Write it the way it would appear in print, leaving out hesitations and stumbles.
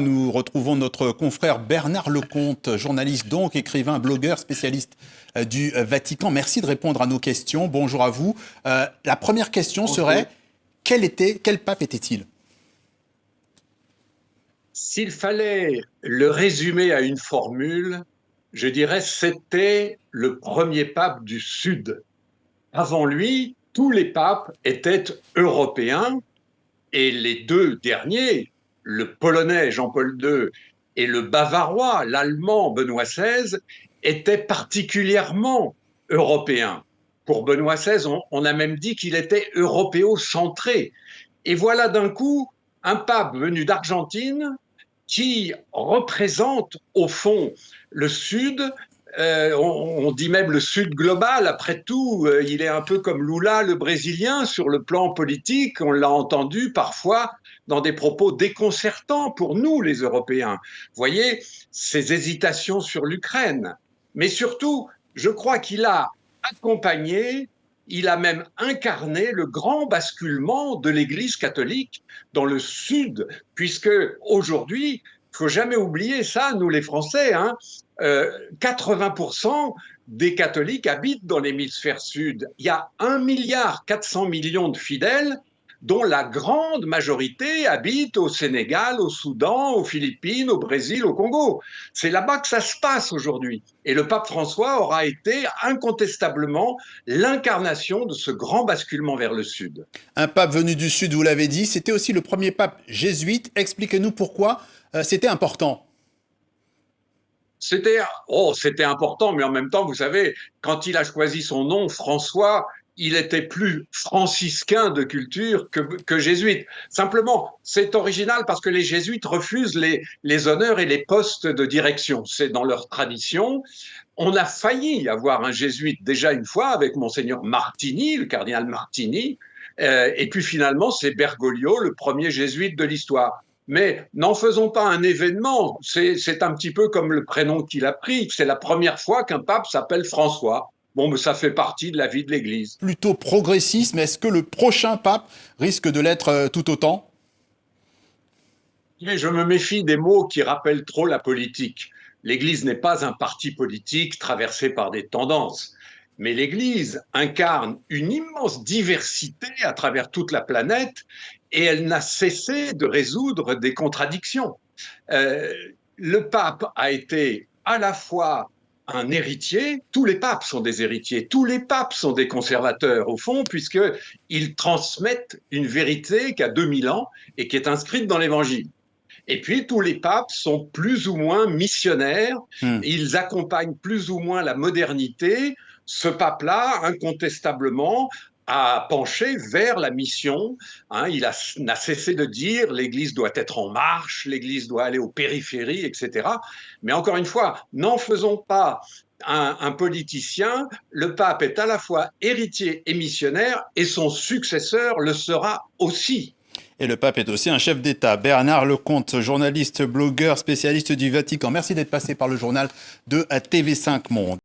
Nous retrouvons notre confrère Bernard Lecomte, journaliste donc, écrivain, blogueur, spécialiste du Vatican. Merci de répondre à nos questions. Bonjour à vous. La première question serait, quel pape était-il? S'il fallait le résumer à une formule, je dirais c'était le premier pape du Sud. Avant lui, tous les papes étaient européens et les deux derniers, le polonais Jean-Paul II et le bavarois, l'allemand Benoît XVI, étaient particulièrement européens. Pour Benoît XVI, on a même dit qu'il était européocentré. Et voilà d'un coup un pape venu d'Argentine qui représente au fond le Sud. On dit même le Sud global. Après tout, il est un peu comme Lula, le Brésilien, sur le plan politique. On l'a entendu parfois dans des propos déconcertants pour nous, les Européens. Vous voyez, ces hésitations sur l'Ukraine. Mais surtout, je crois qu'il a accompagné, il a même incarné le grand basculement de l'Église catholique dans le Sud, puisque aujourd'hui, il ne faut jamais oublier ça, nous les Français, 80% des catholiques habitent dans l'hémisphère sud. Il y a 1,4 milliard de fidèles, dont la grande majorité habite au Sénégal, au Soudan, aux Philippines, au Brésil, au Congo. C'est là-bas que ça se passe aujourd'hui. Et le pape François aura été incontestablement l'incarnation de ce grand basculement vers le sud. Un pape venu du Sud, vous l'avez dit, c'était aussi le premier pape jésuite. Expliquez-nous pourquoi c'était important. C'était important, mais en même temps, vous savez, quand il a choisi son nom, François, il était plus franciscain de culture que jésuite. Simplement, c'est original parce que les jésuites refusent les honneurs et les postes de direction. C'est dans leur tradition. On a failli avoir un jésuite déjà une fois avec Monseigneur Martini, le cardinal Martini, et puis finalement, c'est Bergoglio, le premier jésuite de l'histoire. Mais n'en faisons pas un événement, c'est un petit peu comme le prénom qu'il a pris, c'est la première fois qu'un pape s'appelle François. Bon, mais ça fait partie de la vie de l'Église. Plutôt progressiste, mais est-ce que le prochain pape risque de l'être tout autant? Mais je me méfie des mots qui rappellent trop la politique. L'Église n'est pas un parti politique traversé par des tendances, mais l'Église incarne une immense diversité à travers toute la planète et elle n'a cessé de résoudre des contradictions. Euh, le pape a été à la fois un héritier, tous les papes sont des héritiers, tous les papes sont des conservateurs au fond, puisqu'ils transmettent une vérité qui a 2000 ans et qui est inscrite dans l'Évangile. Et puis, tous les papes sont plus ou moins missionnaires, ils accompagnent plus ou moins la modernité. Ce pape-là, incontestablement, a penché vers la mission. Il n'a cessé de dire l'Église doit être en marche, l'Église doit aller aux périphéries, etc. Mais encore une fois, n'en faisons pas un politicien. Le pape est à la fois héritier et missionnaire, et son successeur le sera aussi. Et le pape est aussi un chef d'État. Bernard Lecomte, journaliste, blogueur, spécialiste du Vatican. Merci d'être passé par le journal de TV5 Monde.